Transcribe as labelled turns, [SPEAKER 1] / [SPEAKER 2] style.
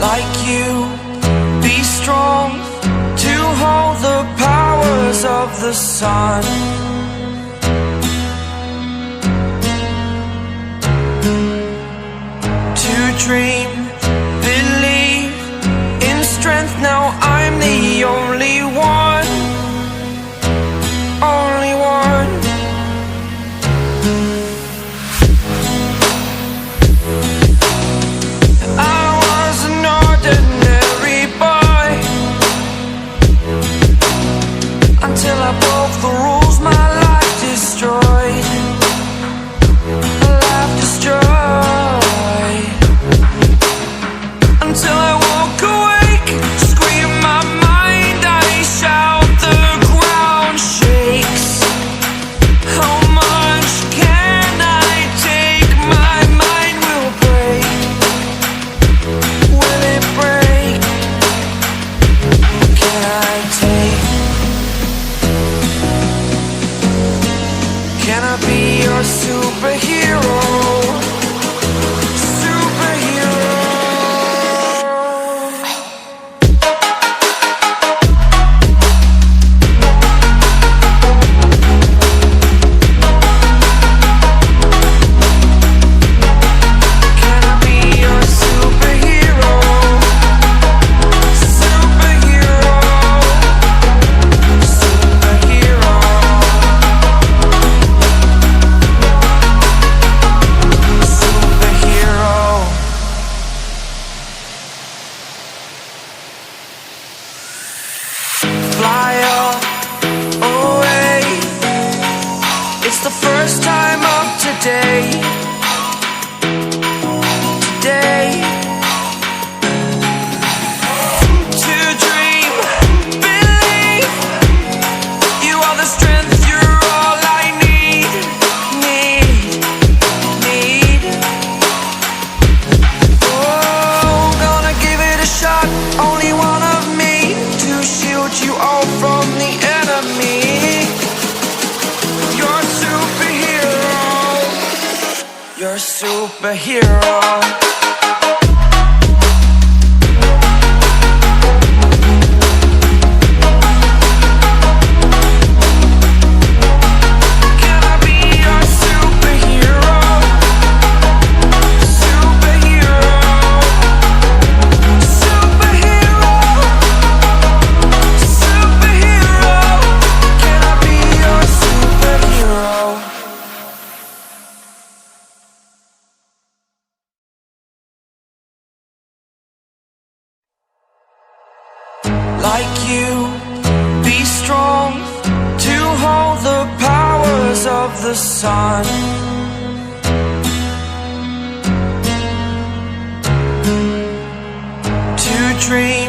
[SPEAKER 1] like you, be strong to hold the powers of the sun. To dream, believe in strength, now I'm the only one, only one. I was an ordinary boy until I broke the rules, my life destroyed, my life destroyed. Until I woke awake, scream my mind, I shout, the ground shakes. How much can I take? My mind will break. Will it break? Can I take? Can I be your superhero? Fly away. It's the first time of today. Today. To dream, believe. You are the strength, you're all I need. Oh, gonna give it a shot. Only one of me to shield you all from the enemy. You're a superhero. You're a superhero. Can I be your superhero? Superhero. Superhero. Superhero. Can I be your superhero? Like you, be strong to hold the powers of the sun. To dream,